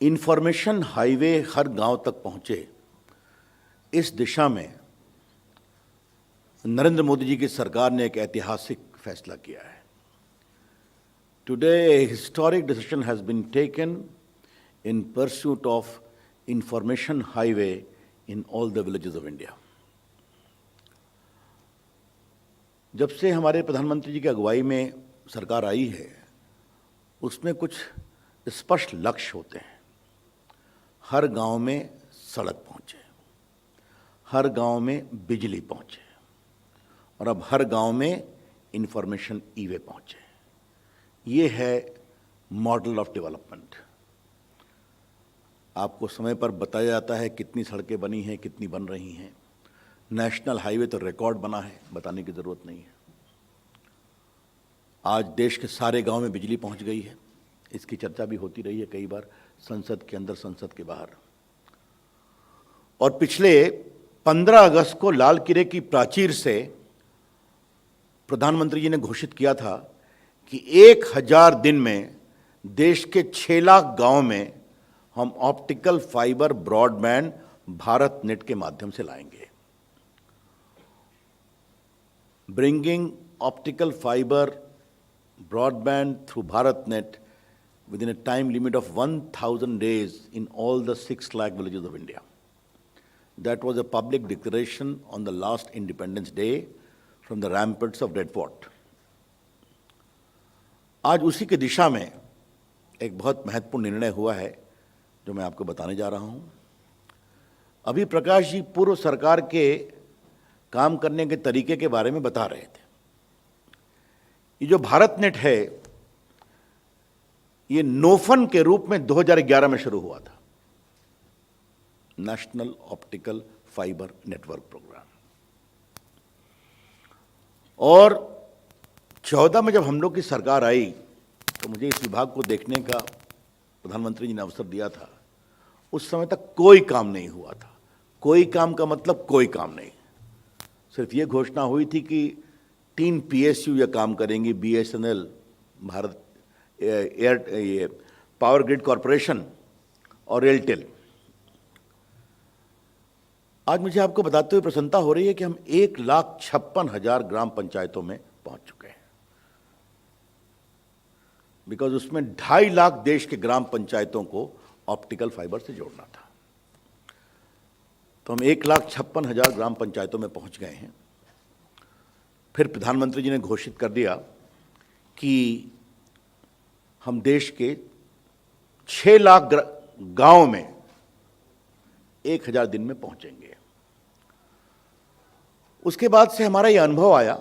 Information highway हर गांव तक पहुंचे, इस दिशा में नरेंद्र मोदी जी की सरकार ने एक ऐतिहासिक फैसला किया है। Today a historic decision has been taken in pursuit of information highway in all the villages of India. जब से हमारे प्रधानमंत्री जी की अगुवाई में सरकार आई है, उसमें कुछ स्पष्ट लक्ष्य होते हैं। हर गांव में सड़क पहुंचे, हर गांव में बिजली पहुंचे और अब हर गांव में इंफॉर्मेशन ई-वे पहुंचे। ये है मॉडल ऑफ डेवलपमेंट। आपको समय पर बताया जाता है कितनी सड़कें बनी हैं, कितनी बन रही हैं। नेशनल हाईवे तो रिकॉर्ड बना है, बताने की ज़रूरत नहीं है। आज देश के सारे गांव में बिजली पहुंच गई है। इसकी चर्चा भी होती रही है कई बार, संसद के अंदर, संसद के बाहर। और पिछले 15 अगस्त को लाल किले की प्राचीर से प्रधानमंत्री जी ने घोषित किया था कि 1000 दिन में देश के 6 लाख गांव में हम optical fibre broadband Bharat net के माध्यम से लाएंगे। Bringing optical fiber broadband through BharatNet within a time limit of 1,000 days in all the 6 lakh villages of India. That was a public declaration on the last Independence Day from the ramparts of Red Fort. आज उसी की दिशा में एक बहुत महत्वपूर्ण निर्णय हुआ है जो मैं आपको बताने जा रहा हूं। अभी प्रकाश जी पूर्व सरकार के काम करने के तरीके के बारे में बता रहे थे। ये जो भारत नेट है, ये नोफन के रूप में 2011 में शुरू हुआ था, national optical fibre network programme. और 14 में जब हम लोग की सरकार आई तो मुझे इस विभाग को देखने का प्रधानमंत्री जी ने अवसर दिया था। उस समय तक कोई काम नहीं हुआ था। कोई काम का मतलब कोई काम नहीं। सिर्फ ये घोषणा हुई थी कि 3 PSU ये काम करेंगी, BSNL, Bharat power grid corporation और एयरटेल। आज मुझे आपको बताते हुए प्रसन्नता हो रही है कि हम 1,56,000 ग्राम पंचायतों में पहुंच चुके हैं। बिकॉज उसमें 2.5 लाख देश के ग्राम पंचायतों को ऑप्टिकल फाइबर से जोड़ना था। तो हम 1,56,000 ग्राम पंचायतों में पहुंच गए हैं। फिर प्रधानमंत्री जी ने घोषित कर दिया कि हम देश के 6 लाख गांव में 1000 दिन में पहुंचेंगे। उसके बाद से हमारा यह अनुभव आया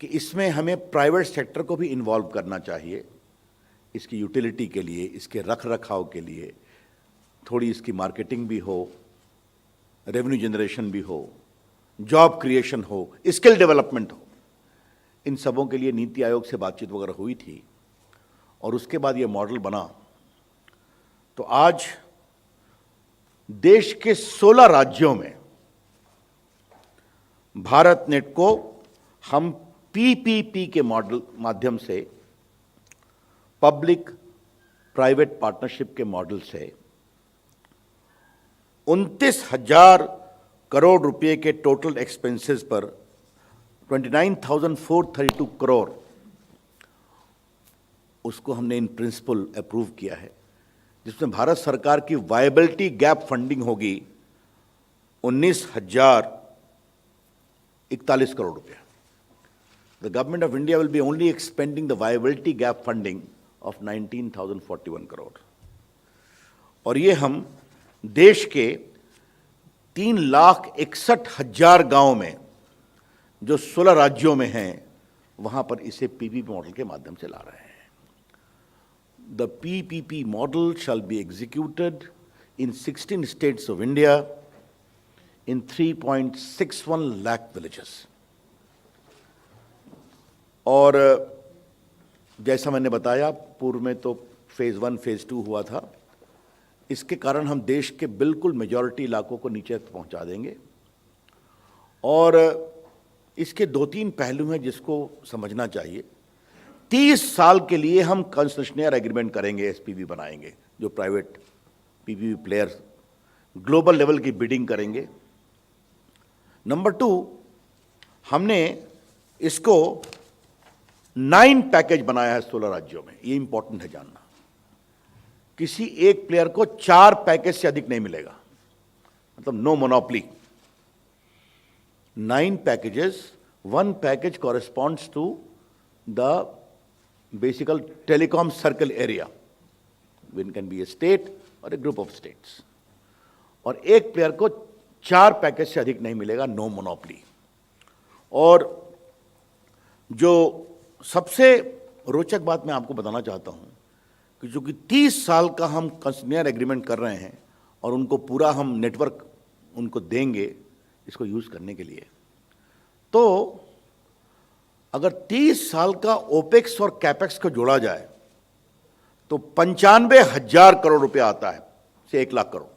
कि इसमें हमें प्राइवेट सेक्टर को भी इन्वॉल्व करना चाहिए। इसकी यूटिलिटी के लिए, इसके रख रखाव के लिए, थोड़ी इसकी मार्केटिंग भी हो, रेवेन्यू जनरेशन भी हो, जॉब क्रिएशन हो, स्किल डेवलपमेंट हो। इन सबों के लिए नीति आयोग से बातचीत वगैरह हुई थी और उसके बाद ये मॉडल बना। तो आज देश के 16 राज्यों में भारत नेट को हम PPP के मॉडल माध्यम से, पब्लिक प्राइवेट पार्टनरशिप के मॉडल से 29,000 करोड़ रुपए के टोटल एक्सपेंसेस पर 29,432 करोड़, उसको हमने इन प्रिंसिपल अप्रूव किया है, जिसमें भारत सरकार की वायबिलिटी गैप फंडिंग होगी 19,041 करोड़ रुपया। The government of India will be only expanding the viability gap funding of 19,041 crore. और ये हम देश के 3,61,000 गांव में, जो 16 राज्यों में हैं, वहां पर इसे PPP मॉडल के माध्यम से ला रहे हैं। The PPP model shall be executed in 16 states of India in 3.61 lakh villages. और जैसा मैंने बताया, पूर्व में तो फेज़ 1, फेज़ 2 हुआ था। इसके कारण हम देश के बिल्कुल मेजॉरिटी इलाकों को नीचे तक पहुंचा देंगे। और इसके 2-3 पहलू हैं जिसको समझना चाहिए। 30 साल के लिए हम कंसेशनर एग्रीमेंट करेंगे, SPV बनाएंगे जो private PPP players global level की बिडिंग करेंगे। नंबर 2, हमने इसको 9 पैकेज बनाया है 16 राज्यों में। ये इंपॉर्टेंट है जानना। किसी एक प्लेयर को 4 पैकेज से अधिक नहीं मिलेगा, मतलब no monopoly. 9 packages, 1 package corresponds to the basical telecom circle area, which can be a state और ए ग्रुप ऑफ स्टेट्स। और एक प्लेयर को 4 पैकेज से अधिक नहीं मिलेगा, नो मोनोपोली। और जो सबसे रोचक बात मैं आपको बताना चाहता हूं कि जो कि 30 साल का हम कंसिग्नियर एग्रीमेंट कर रहे हैं और उनको पूरा हम नेटवर्क उनको देंगे इसको यूज़ करने के लिए, तो अगर 30 साल का ओपेक्स और कैपेक्स को जोड़ा जाए तो 95,000 करोड़ रुपया आता है, से 1 लाख करोड़,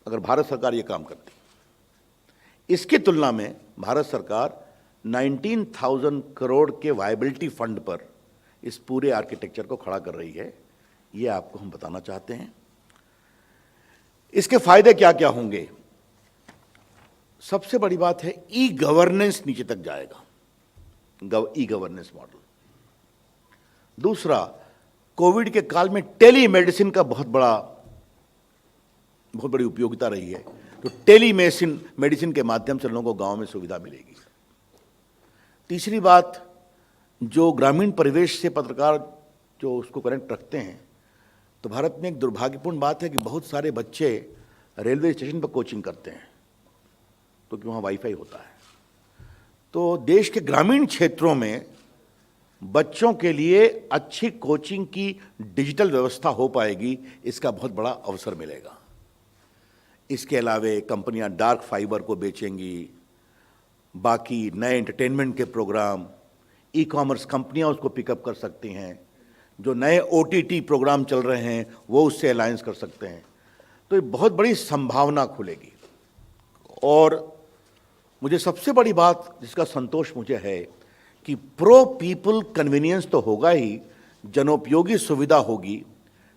अगर भारत सरकार ये काम करती। इसकी तुलना में भारत सरकार 19,000 करोड़ के वायबिलिटी फंड पर इस पूरे आर्किटेक्चर को खड़ा कर रही है। ये आपको हम बताना चाहते हैं। इसके फायदे क्या क्या होंगे? सबसे बड़ी बात है ई गवर्नेंस नीचे तक जाएगा, ई गवर्नेंस मॉडल। दूसरा, कोविड के काल में टेली मेडिसिन का बहुत बड़ी उपयोगिता रही है, तो टेली मेडिसिन के माध्यम से लोगों को गांव में सुविधा मिलेगी। तीसरी बात, जो ग्रामीण परिवेश से पत्रकार जो उसको कनेक्ट रखते हैं, तो भारत में एक दुर्भाग्यपूर्ण बात है कि बहुत सारे बच्चे रेलवे स्टेशन पर कोचिंग करते हैं, तो कि वहाँ वाईफाई होता है। तो देश के ग्रामीण क्षेत्रों में बच्चों के लिए अच्छी कोचिंग की डिजिटल व्यवस्था हो पाएगी, इसका बहुत बड़ा अवसर मिलेगा। इसके अलावे कंपनियां डार्क फाइबर को बेचेंगी, बाकी नए एंटरटेनमेंट के प्रोग्राम, ई कॉमर्स कंपनियां उसको पिकअप कर सकती हैं, जो नए OTT प्रोग्राम चल रहे हैं वो उससे अलायंस कर सकते हैं। तो ये बहुत बड़ी संभावना खुलेगी। और मुझे सबसे बड़ी बात जिसका संतोष मुझे है कि प्रो पीपल कन्वीनियंस तो होगा ही, जनोपयोगी सुविधा होगी,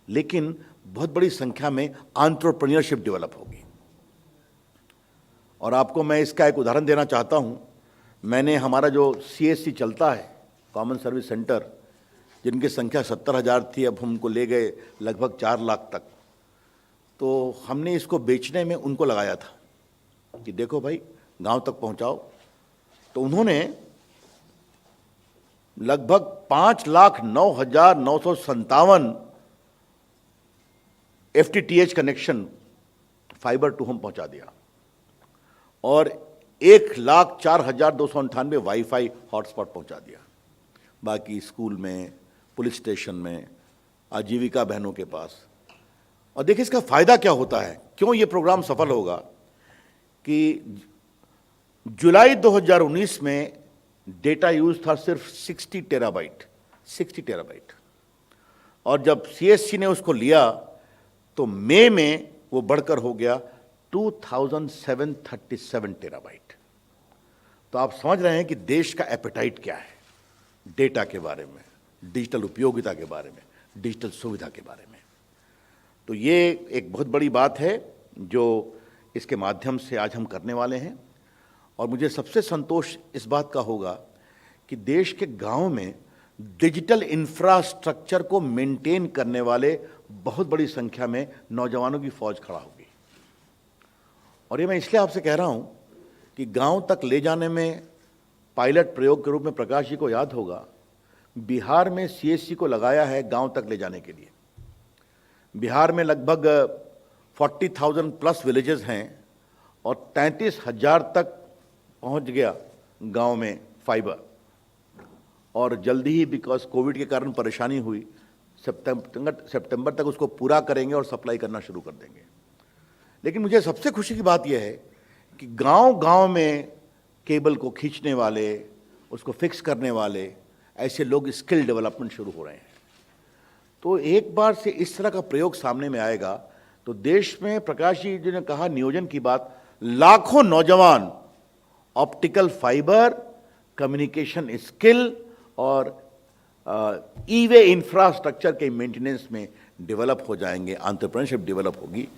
लेकिन बहुत बड़ी संख्या में एंटरप्रेन्योरशिप डेवलप होगी। और आपको मैं इसका एक उदाहरण देना चाहता हूं। मैंने हमारा जो CSC चलता है, कॉमन सर्विस सेंटर, जिनकी संख्या 70,000 थी, अब हमको ले गए लगभग 4 लाख तक। तो हमने इसको बेचने में उनको लगाया था कि देखो भाई गांव तक पहुंचाओ। तो उन्होंने लगभग 5,09,957 FTTH connection fibre to home पहुंचा दिया और 1,04,298 वाईफाई हॉटस्पॉट पहुंचा दिया। बाकी स्कूल में, पुलिस स्टेशन में, आजीविका बहनों के पास। और देखिए इसका फायदा क्या होता है, क्यों ये प्रोग्राम सफल होगा कि जुलाई 2019 में डेटा यूज था सिर्फ 60 टेराबाइट, और जब CSC ने उसको लिया तो मई में वो बढ़कर हो गया 2,737 टेराबाइट। तो आप समझ रहे हैं कि देश का एपेटाइट क्या है डेटा के बारे में, डिजिटल उपयोगिता के बारे में, डिजिटल सुविधा के बारे में। तो ये एक बहुत बड़ी बात है जो इसके माध्यम से आज हम करने वाले हैं। और मुझे सबसे संतोष इस बात का होगा कि देश के गांव में डिजिटल इंफ्रास्ट्रक्चर को मेंटेन करने वाले बहुत बड़ी संख्या में नौजवानों की फौज खड़ा होगी। और ये मैं इसलिए आपसे कह रहा हूं कि गांव तक ले जाने में पायलट प्रयोग के रूप में प्रकाश जी को याद होगा, बिहार में CSC को लगाया है गांव तक ले जाने के लिए। बिहार में लगभग 40,000 प्लस विलेजेस हैं और 33,000 तक पहुंच गया गांव में फाइबर। और जल्दी ही, बिकॉज कोविड के कारण परेशानी हुई, सितंबर तक उसको पूरा करेंगे और सप्लाई करना शुरू कर देंगे। लेकिन मुझे सबसे खुशी की बात यह है कि गांव-गांव में केबल को खींचने वाले, उसको फिक्स करने वाले ऐसे लोग स्किल डेवलपमेंट शुरू हो रहे हैं। तो एक बार से इस तरह का प्रयोग सामने में आएगा तो देश में, प्रकाश जी ने कहा नियोजन की बात, लाखों नौजवान ऑप्टिकल फाइबर, कम्युनिकेशन स्किल और ई-वे इंफ्रास्ट्रक्चर के मेंटेनेंस में डेवलप हो जाएंगे, एंटरप्रेन्योरशिप डेवलप होगी।